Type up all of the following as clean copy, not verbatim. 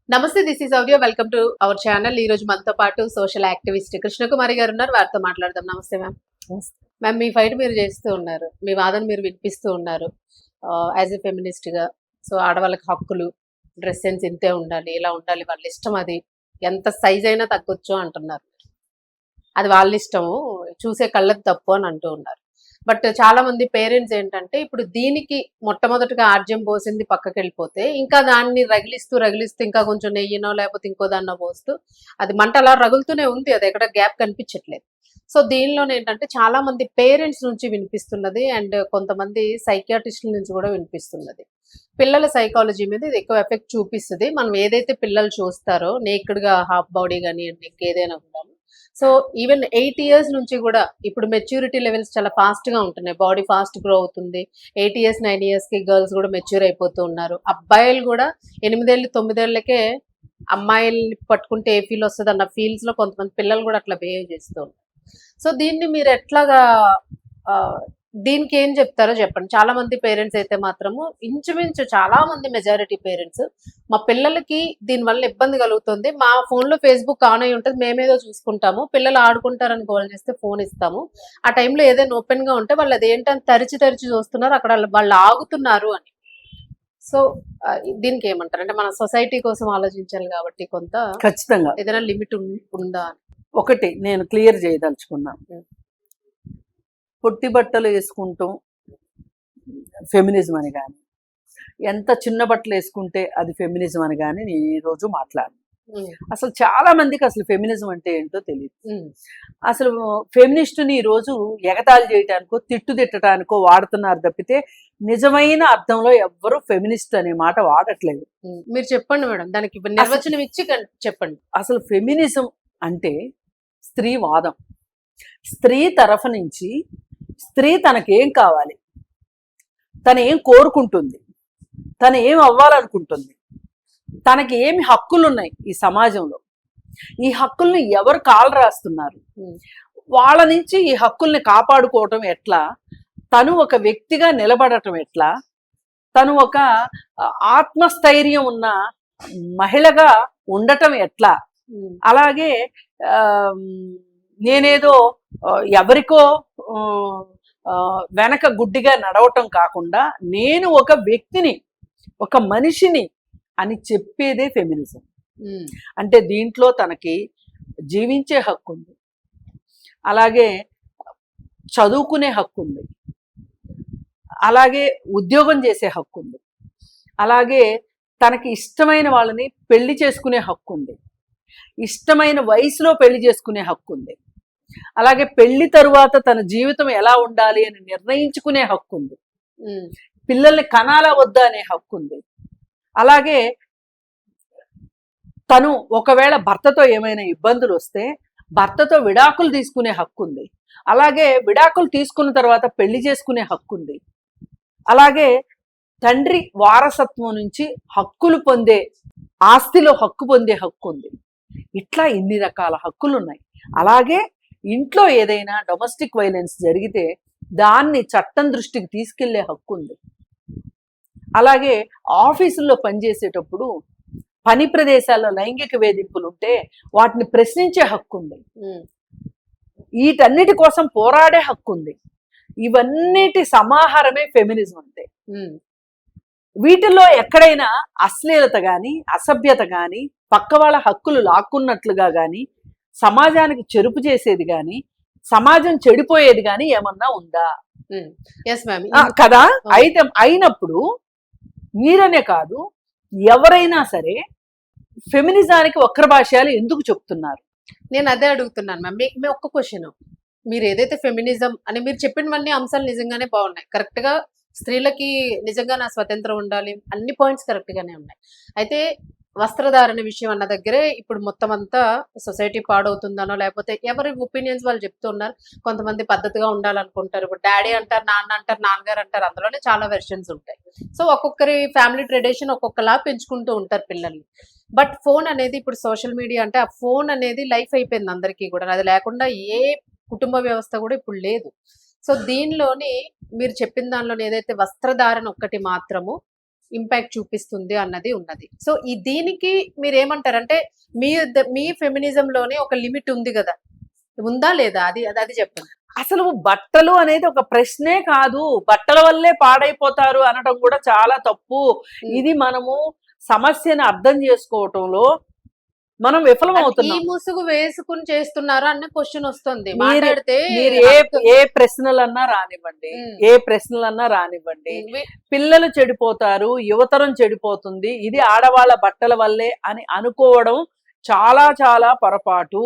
నమస్తే, this is audio. Welcome to our channel. ఈ రోజు మనతో పాటు సోషల్ యాక్టివిస్ట్ కృష్ణకుమారి గారు ఉన్నారు. వారితో మాట్లాడదాం. నమస్తే మ్యామ్. మ్యామ్, మీ ఫైట్ మీరు చేస్తూ ఉన్నారు, మీ వాదన మీరు వినిపిస్తూ ఉన్నారు యాజ్ ఎ ఫెమినిస్ట్ గా. సో ఆడవాళ్ళకి హక్కులు, డ్రెస్ సెన్స్ ఇంతే ఉండాలి, ఇలా ఉండాలి, వాళ్ళ ఇష్టం, అది ఎంత సైజ్ అయినా తగ్గొచ్చు అంటున్నారు. అది వాళ్ళ ఇష్టము, చూసే కళ్ళకి తప్పు అని అంటూ ఉన్నారు. బట్ చాలా మంది పేరెంట్స్ ఏంటంటే ఇప్పుడు దీనికి మొట్టమొదటిగా ఆర్జ్యం పోసింది పక్కకి వెళ్ళిపోతే ఇంకా దాన్ని రగిలిస్తూ ఇంకా కొంచెం నెయ్యినో లేకపోతే ఇంకో దాన్నో పోస్తూ అది మంట అలా రగులుతూనే ఉంది, అది ఎక్కడ గ్యాప్ కనిపించట్లేదు. సో దీనిలోనే ఏంటంటే చాలా మంది పేరెంట్స్ నుంచి వినిపిస్తున్నది అండ్ కొంతమంది సైకియాట్రిస్టుల నుంచి కూడా వినిపిస్తున్నది. పిల్లల సైకాలజీ మీద ఇది ఎక్కువ ఎఫెక్ట్ చూపిస్తుంది. మనం ఏదైతే పిల్లలు చూస్తారో నేక్డ్ గా హాఫ్ బాడీ కానివ్వండి, ఇంకేదైనా కూడా. సో ఈవెన్ 8 years నుంచి కూడా ఇప్పుడు మెచ్యూరిటీ లెవెల్స్ చాలా ఫాస్ట్ గా ఉంటున్నాయి, బాడీ ఫాస్ట్ గ్రో అవుతుంది. 8 years 9 years కి గర్ల్స్ కూడా మెచ్యూర్ అయిపోతూ ఉన్నారు. అబ్బాయిలు కూడా 8 ఏళ్ళు 9 ఏళ్ళకే అమ్మాయిల్ని పట్టుకుంటే ఏ ఫీల్ వస్తుంది అన్న ఫీల్స్ లో కొంతమంది పిల్లలు కూడా అట్లా బిహేవ్ చేస్తూ ఉన్నారు. సో దీన్ని మీరు ఎట్లాగా ఆ, దీనికి ఏం చెప్తారో చెప్పండి. చాలా మంది పేరెంట్స్ అయితే మాత్రము ఇంచుమించు చాలా మంది మెజారిటీ పేరెంట్స్ మా పిల్లలకి దీనివల్ల ఇబ్బంది కలుగుతుంది, మా ఫోన్ లో ఫేస్బుక్ ఆన్ అయి ఉంటుంది, మేమేదో చూసుకుంటాము, పిల్లలు ఆడుకుంటారని గోల్ చేస్తే ఫోన్ ఇస్తాము, ఆ టైంలో ఏదైనా ఓపెన్ గా ఉంటే వాళ్ళు అదేంటని తరిచి చూస్తున్నారు, అక్కడ వాళ్ళు ఆగుతున్నారు అని. సో దీనికి ఏమంటారు అంటే మన సొసైటీ కోసం ఆలోచించాలి కాబట్టి కొంత ఖచ్చితంగా ఏదైనా లిమిట్ ఉందా అని. ఒకటి నేను క్లియర్ చేయదలుచుకున్నాను. పొట్టి బట్టలు వేసుకుంటాం ఫెమినిజం అని కానీ, ఎంత చిన్న బట్టలు వేసుకుంటే అది ఫెమినిజం అని కానీ నేను ఈరోజు మాట్లాడను. అసలు చాలా మందికి అసలు ఫెమినిజం అంటే ఏంటో తెలియదు. అసలు ఫెమినిస్టుని ఈరోజు ఎగతాళి చేయటానికో తిట్టడానికో వాడుతున్నారు తప్పితే నిజమైన అర్థంలో ఎవ్వరూ ఫెమినిస్ట్ అనే మాట వాడట్లేదు. మీరు చెప్పండి మేడం, దానికి నిర్వచనం ఇచ్చి చెప్పండి. అసలు ఫెమినిజం అంటే స్త్రీవాదం. స్త్రీ తరఫు నుంచి స్త్రీ తనకేం కావాలి, తను ఏం కోరుకుంటుంది, తను ఏం అవ్వాలనుకుంటుంది, తనకి ఏమి హక్కులు ఉన్నాయి ఈ సమాజంలో, ఈ హక్కుల్ని ఎవరు కాలు రాస్తున్నారు, వాళ్ళ నుంచి ఈ హక్కుల్ని కాపాడుకోవటం ఎట్లా, తను ఒక వ్యక్తిగా నిలబడటం ఎట్లా, తను ఒక ఆత్మస్థైర్యం ఉన్న మహిళగా ఉండటం ఎట్లా, అలాగే నేనేదో ఎవరికో వెనక గుడ్డిగా నడవటం కాకుండా నేను ఒక వ్యక్తిని, ఒక మనిషిని అని చెప్పేదే ఫెమినిజం. అంటే దీంట్లో తనకి జీవించే హక్కు ఉంది, అలాగే చదువుకునే హక్కు ఉంది, అలాగే ఉద్యోగం చేసే హక్కు ఉంది, అలాగే తనకి ఇష్టమైన వాళ్ళని పెళ్లి చేసుకునే హక్కు ఉంది, ఇష్టమైన వయసులో పెళ్లి చేసుకునే హక్కు ఉంది, అలాగే పెళ్లి తరువాత తన జీవితం ఎలా ఉండాలి అని నిర్ణయించుకునే హక్కు ఉంది, పిల్లల్ని కనాలా వద్దా అనే హక్కు ఉంది, అలాగే తను ఒకవేళ భర్తతో ఏమైనా ఇబ్బందులు వస్తే భర్తతో విడాకులు తీసుకునే హక్కు ఉంది, అలాగే విడాకులు తీసుకున్న తర్వాత పెళ్లి చేసుకునే హక్కు ఉంది, అలాగే తండ్రి వారసత్వం నుంచి హక్కులు పొందే, ఆస్తిలో హక్కు పొందే హక్కు ఉంది. ఇట్లా ఇన్ని రకాల హక్కులు ఉన్నాయి. అలాగే ఇంట్లో ఏదైనా డొమెస్టిక్ వైలెన్స్ జరిగితే దాన్ని చట్టం దృష్టికి తీసుకెళ్లే హక్కు ఉంది. అలాగే ఆఫీసుల్లో పనిచేసేటప్పుడు పని ప్రదేశాల్లో లైంగిక వేధింపులు ఉంటే వాటిని ప్రశ్నించే హక్కు ఉంది. వీటన్నిటి కోసం పోరాడే హక్కు ఉంది. ఇవన్నిటి సమాహారమే ఫెమినిజం అంటే. వీటిల్లో ఎక్కడైనా అశ్లీలత గాని, అసభ్యత గాని, పక్క వాళ్ళ హక్కులు లాక్కున్నట్లుగా గాని, సమాజానికి చెరుపు చేసేది గాని, సమాజం చెడిపోయేది గాని ఏమన్నా ఉందా? కదా. అయితే అయినప్పుడు మీరనే కాదు, ఎవరైనా సరే ఫెమినిజానికి వక్ర భాష్యాలు ఎందుకు చెప్తున్నారు? నేను అదే అడుగుతున్నాను మ్యామ్. మీ ఒక్క క్వశ్చన్, మీరు ఏదైతే ఫెమినిజం అని మీరు చెప్పినవన్నీ అంశాలు నిజంగానే బాగున్నాయి, కరెక్ట్ గా స్త్రీలకి నిజంగా నా స్వతంత్రం ఉండాలి, అన్ని పాయింట్స్ కరెక్ట్ గానే ఉన్నాయి. అయితే వస్త్రధారణ విషయం అన్న దగ్గరే ఇప్పుడు మొత్తం అంతా సొసైటీ పాడవుతుందనో లేకపోతే ఎవరి ఒపీనియన్స్ వాళ్ళు చెప్తున్నారు. కొంతమంది పద్ధతిగా ఉండాలనుకుంటారు, ఇప్పుడు డాడీ అంటారు, నాన్న అంటారు, నాన్నగారు అంటారు, అందులోనే చాలా వెర్షన్స్ ఉంటాయి. సో ఒక్కొక్కరి ఫ్యామిలీ ట్రెడిషన్ ఒక్కొక్కలా పెంచుకుంటూ ఉంటారు పిల్లల్ని. బట్ ఫోన్ అనేది ఇప్పుడు సోషల్ మీడియా అంటే ఆ ఫోన్ అనేది లైఫ్ అయిపోయింది అందరికీ కూడా, అది లేకుండా ఏ కుటుంబ వ్యవస్థ కూడా ఇప్పుడు లేదు. సో దీనిలోని మీరు చెప్పిన దానిలో ఏదైతే వస్త్రధారణ ఒక్కటి మాత్రము ఇంపాక్ట్ చూపిస్తుంది అన్నది ఉన్నది. సో ఈ దీనికి మీరు ఏమంటారు? అంటే మీ ఫెమినిజం లోనే ఒక లిమిట్ ఉంది కదా, ఉందా లేదా? అది అది అది చెప్పండి. అసలు బట్టలు అనేది ఒక ప్రశ్నే కాదు. బట్టల వల్లే పాడైపోతారు అనడం కూడా చాలా తప్పు. ఇది మనము సమస్యను అర్థం చేసుకోవటంలో మనం విఫలం ఈ అవుతున్నాం. ముసుగు వేసుకుని చేస్తున్నారు అన్న క్వశ్చన్ వస్తుంది మీరు మాట్లాడితే. ఏ ప్రశ్నలన్నా రానివ్వండి, ఏ ప్రశ్నలన్నా రానివ్వండి, పిల్లలు చెడిపోతారు, యువతరం చెడిపోతుంది, ఇది ఆడవాళ్ళ బట్టల వల్లే అని అనుకోవడం చాలా చాలా పొరపాటు.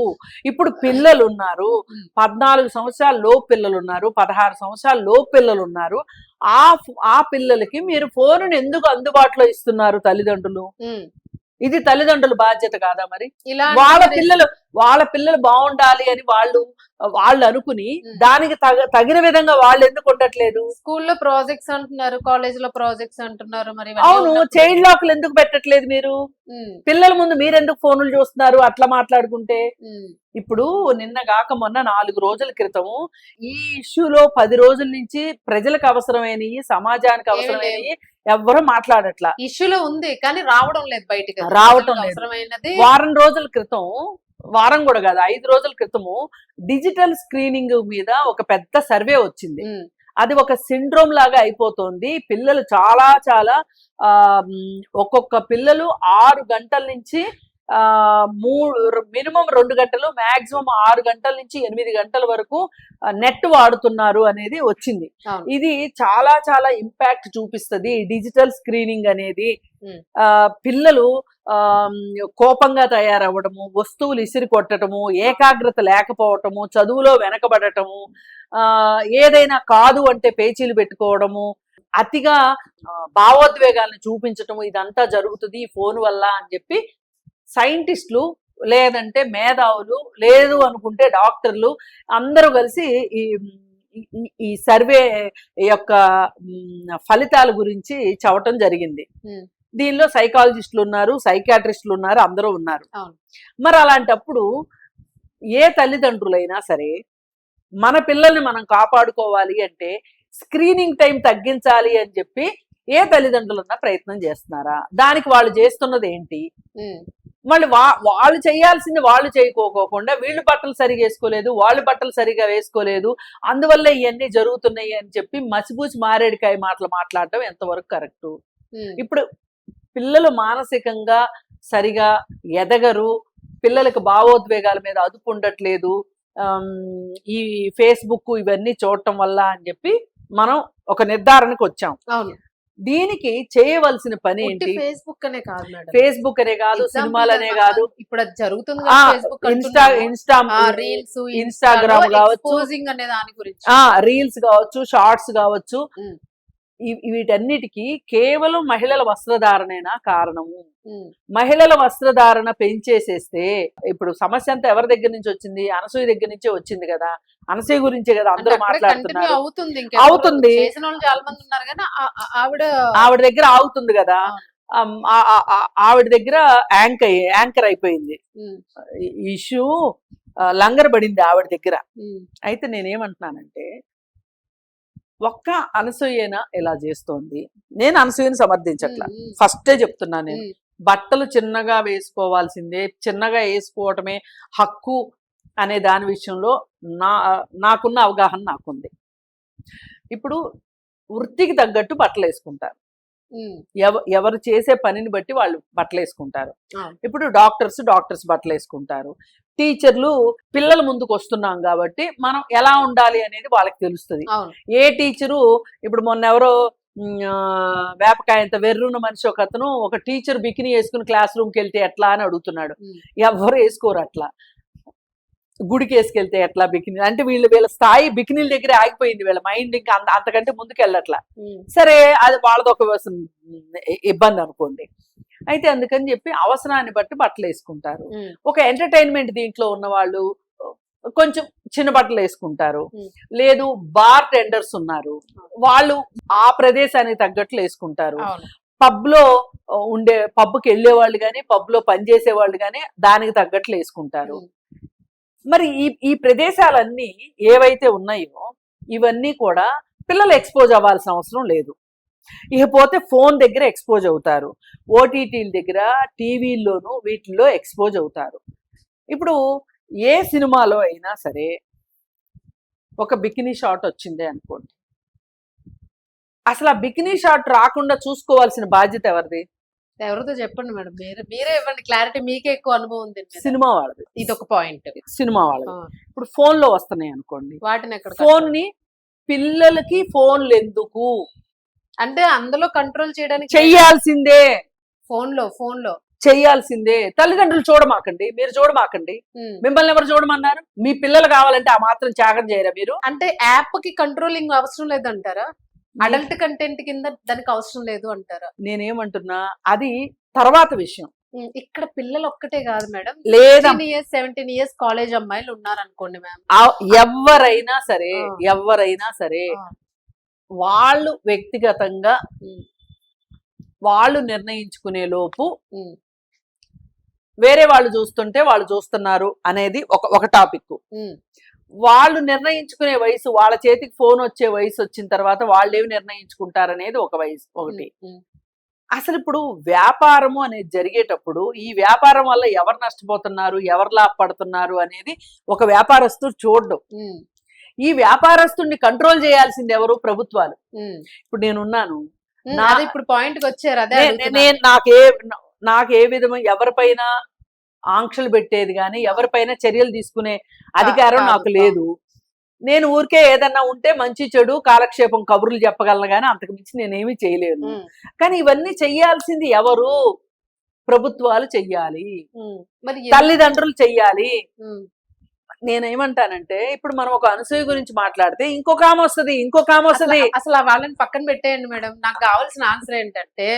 ఇప్పుడు పిల్లలు ఉన్నారు, 14 సంవత్సరాల లోపు పిల్లలు ఉన్నారు, 16 సంవత్సరాల లోపు పిల్లలు ఉన్నారు. ఆ పిల్లలకి మీరు ఫోన్ ఎందుకు అందుబాటులో ఇస్తున్నారు తల్లిదండ్రులు? ఇది తల్లిదండ్రుల బాధ్యత కాదా? మరి వాళ్ళ పిల్లలు బాగుండాలి అని వాళ్ళు అనుకుని దానికి తగిన విధంగా వాళ్ళు ఎందుకు ఉండట్లేదు? స్కూల్లో ప్రాజెక్ట్స్ అంటున్నారు, కాలేజ్ లో ప్రాజెక్ట్స్ అంటున్నారు. మరి అవును, చైల్డ్ లాక్లు ఎందుకు పెట్టట్లేదు మీరు? పిల్లల ముందు మీరెందుకు ఫోన్లు చూస్తున్నారు అట్లా మాట్లాడుకుంటే? ఇప్పుడు నిన్న కాక మొన్న 4 రోజుల క్రితము ఈ ఇష్యూలో 10 రోజుల నుంచి ప్రజలకు అవసరమైనవి, సమాజానికి అవసరమైనవి ఎవ్వరూ మాట్లాడట్లా. ఇష్యూలో ఉంది కానీ రావడం లేదు బయటికి. రావటం లేదు. వారం రోజుల క్రితం, వారం కూడా కాదు, 5 రోజుల క్రితము డిజిటల్ స్క్రీనింగ్ మీద ఒక పెద్ద సర్వే వచ్చింది. అది ఒక సిండ్రోమ్ లాగా అయిపోతుంది. పిల్లలు చాలా చాలా ఒక్కొక్క పిల్లలు 6 గంటల నుంచి మినిమం 2 గంటలు, మాక్సిమం 6 గంటల నుంచి 8 గంటల వరకు నెట్ వాడుతున్నారు అనేది వచ్చింది. ఇది చాలా చాలా ఇంపాక్ట్ చూపిస్తుంది డిజిటల్ స్క్రీనింగ్ అనేది. పిల్లలు కోపంగా తయారవ్వడము, వస్తువులు ఇసిరి కొట్టడము, ఏకాగ్రత లేకపోవటము, చదువులో వెనకబడటము, ఏదైనా కాదు అంటే పేచీలు పెట్టుకోవడము, అతిగా భావోద్వేగాలను చూపించటము, ఇదంతా జరుగుతుంది ఈ ఫోన్ వల్ల అని చెప్పి సైంటిస్టులు, లేదంటే మేధావులు, లేదు అనుకుంటే డాక్టర్లు అందరూ కలిసి ఈ సర్వే యొక్క ఫలితాల గురించి చెప్పటం జరిగింది. దీనిలో సైకాలజిస్టులు ఉన్నారు, సైకాట్రిస్టులు ఉన్నారు, అందరూ ఉన్నారు. మరి అలాంటప్పుడు ఏ తల్లిదండ్రులైనా సరే మన పిల్లల్ని మనం కాపాడుకోవాలి అంటే స్క్రీనింగ్ టైం తగ్గించాలి అని చెప్పి ఏ తల్లిదండ్రులన్నా ప్రయత్నం చేస్తున్నారా? దానికి వాళ్ళు చేస్తున్నది ఏంటి? మళ్ళీ వాళ్ళు చేయాల్సింది వాళ్ళు చేయకోకుండా వీళ్ళు బట్టలు సరిగా వేసుకోలేదు, వాళ్ళు బట్టలు సరిగా వేసుకోలేదు, అందువల్ల ఇవన్నీ జరుగుతున్నాయి అని చెప్పి మసిపూసి మారేడికాయ మాటలు మాట్లాడటం ఎంతవరకు కరెక్టు? ఇప్పుడు పిల్లలు మానసికంగా సరిగా ఎదగరు, పిల్లలకు భావోద్వేగాల మీద అదుపు ఉండట్లేదు, ఈ ఫేస్బుక్ ఇవన్నీ చూడటం వల్ల అని చెప్పి మనం ఒక నిర్ధారణకు వచ్చాం. దీనికి చేయవలసిన పని ఏంటి? ఫేస్బుక్ అనే కాదు మేడం, ఫేస్బుక్ అనే కాదు, సినిమాలనే కాదు, ఇప్పుడు అది జరుగుతుంది. ఇన్స్టాగ్రామ్ కావచ్చు, రీల్స్ కావచ్చు, షార్ట్స్ కావచ్చు, వీటన్నిటికీ కేవలం మహిళల వస్త్రధారణేనా కారణము? మహిళల వస్త్రధారణ పెంచేసేస్తే ఇప్పుడు సమస్య అంతా ఎవరి దగ్గర నుంచి వచ్చింది? అనసూయ దగ్గర నుంచే వచ్చింది కదా. అనసూయ గురించే కదా అందరూ మాట్లాడుతున్నారు. అవుతుంది, ఆవిడ దగ్గర ఆగుతుంది కదా, ఆవిడ దగ్గర యాంకర్ అయిపోయింది. ఇష్యూ లంగర్ పడింది ఆవిడ దగ్గర. అయితే నేనేమంటున్నానంటే, ఒక్క అనసూయన ఇలా చేస్తోంది, నేను అనసూయను సమర్థించట్లా, ఫస్టే చెప్తున్నా. నేను బట్టలు చిన్నగా వేసుకోవాల్సిందే, చిన్నగా వేసుకోవటమే హక్కు అనే దాని విషయంలో నాకున్న అవగాహన నాకుంది. ఇప్పుడు వృత్తికి తగ్గట్టు బట్టలు వేసుకుంటారు, ఎవరు చేసే పనిని బట్టి వాళ్ళు బట్టలు వేసుకుంటారు. ఇప్పుడు డాక్టర్స్ బట్టలు వేసుకుంటారు, టీచర్లు పిల్లల ముందుకు వస్తున్నాం కాబట్టి మనం ఎలా ఉండాలి అనేది వాళ్ళకి తెలుస్తుంది. ఏ టీచరు ఇప్పుడు మొన్న ఎవరో వేపకాయంత వెర్రున్న మనిషి ఒకతను ఒక టీచర్ బికినీ వేసుకుని క్లాస్ రూమ్కి వెళ్తే ఎట్లా అని అడుగుతున్నాడు. ఎవరు వేసుకోరు అట్లా. గుడికి వేసుకెళ్తే ఎట్లా బికినీ అంటే వీళ్ళ స్థాయి బికినీల దగ్గర ఆగిపోయింది, వీళ్ళ మైండ్ ఇంకా అంతకంటే ముందుకు వెళ్ళట్లా. సరే, అది వాళ్ళదొక ఇబ్బంది అనుకోండి. అయితే అందుకని చెప్పి అవసరాన్ని బట్టి బట్టలు వేసుకుంటారు. ఒక ఎంటర్టైన్మెంట్ దీంట్లో ఉన్న వాళ్ళు కొంచెం చిన్న బట్టలు వేసుకుంటారు. లేదు, బార్ టెండర్స్ ఉన్నారు, వాళ్ళు ఆ ప్రదేశానికి తగ్గట్లు వేసుకుంటారు. పబ్లో పబ్కి వెళ్ళే వాళ్ళు కానీ, పబ్లో పనిచేసే వాళ్ళు కానీ దానికి తగ్గట్లు వేసుకుంటారు. మరి ఈ ప్రదేశాలన్నీ ఏవైతే ఉన్నాయో ఇవన్నీ కూడా పిల్లలు ఎక్స్పోజ్ అవ్వాల్సిన అవసరం లేదు. ఇకపోతే ఫోన్ దగ్గర ఎక్స్పోజ్ అవుతారు, ఓటీటీల దగ్గర, టీవీల్లోనూ వీటిల్లో ఎక్స్పోజ్ అవుతారు. ఇప్పుడు ఏ సినిమాలో అయినా సరే ఒక బికినీ షాట్ వచ్చిందే అనుకోండి, అసలు ఆ బికినీ షాట్ రాకుండా చూసుకోవాల్సిన బాధ్యత ఎవరిది? ఎవరితో చెప్పండి మేడం, మీరే ఇవ్వండి క్లారిటీ, మీకే ఎక్కువ అనుభవం ఉంది దీని మీద. సినిమా వాళ్ళది. ఇది ఒక పాయింట్. సినిమా వాళ్ళది. ఇప్పుడు ఫోన్ లో వస్తున్నాయి అనుకోండి, వాటిని ఎక్కడ ఫోన్ ని పిల్లలకి ఫోన్లు ఎందుకు అంటే అందులో కంట్రోల్ చేయడానికి చెయ్యాల్సిందే, ఫోన్ లో చెయ్యాల్సిందే. తల్లిదండ్రులు చూడమాకండి, మీరు చూడమాకండి, మిమ్మల్ని ఎవరు చూడమన్నారు? మీ పిల్లలు కావాలంటే ఆ మాత్రం త్యాగం చేయరా మీరు? అంటే యాప్ కి కంట్రోలింగ్ అవసరం లేదంటారా? అడల్ట్ కంటెంట్ కింద దానికి అవసరం లేదు అంటారా? నేనేమంటున్నా, అది తర్వాత విషయం. ఇక్కడ పిల్లలు ఒక్కటే కాదు మేడం, లేదా 17 ఇయర్స్ కాలేజ్ అమ్మాయిలు ఉన్నారు అనుకోండి మ్యామ్, ఎవరైనా సరే, ఆ. ఎవరైనా సరే ఆ. వాళ్ళు వ్యక్తిగతంగా వాళ్ళు నిర్ణయించుకునే లోపు ఉమ్. వేరే వాళ్ళు చూస్తుంటే వాళ్ళు చూస్తున్నారు అనేది ఒక టాపిక్. ఉమ్. వాళ్ళు నిర్ణయించుకునే వయసు, వాళ్ళ చేతికి ఫోన్ వచ్చే వయసు వచ్చిన తర్వాత వాళ్ళు ఏమి నిర్ణయించుకుంటారనేది ఒక వయసు ఒకటి. అసలు ఇప్పుడు వ్యాపారము అనేది జరిగేటప్పుడు ఈ వ్యాపారం వల్ల ఎవరు నష్టపోతున్నారు, ఎవరు లాభపడుతున్నారు అనేది ఒక వ్యాపారస్తుడు చూడడు. ఈ వ్యాపారస్తుడిని కంట్రోల్ చేయాల్సింది ఎవరు? ప్రభుత్వాలు. ఇప్పుడు నేనున్నాను, అదే ఇప్పుడు పాయింట్ కి వచ్చారు. అదే నేను నాకు ఏ విధమైన ఎవరిపైన ఆంక్షలు పెట్టేది కానీ ఎవరిపైన చర్యలు తీసుకునే అధికారం నాకు లేదు. నేను ఊరికే ఏదన్నా ఉంటే మంచి చెడు కాలక్షేపం కబుర్లు చెప్పగలను కానీ అంతకు మించి నేనేమీ చేయలేను. కానీ ఇవన్నీ చెయ్యాల్సింది ఎవరు? ప్రభుత్వాలు చెయ్యాలి, తల్లిదండ్రులు చెయ్యాలి. నేనేమంటానంటే, ఇప్పుడు మనం ఒక అనసూయ గురించి మాట్లాడితే ఇంకొక ఆమె వస్తుంది, ఇంకొక ఆమె వస్తుంది. అసలు వాళ్ళని పక్కన పెట్టేయండి మేడం, నాకు కావాల్సిన ఆన్సర్ ఏంటంటే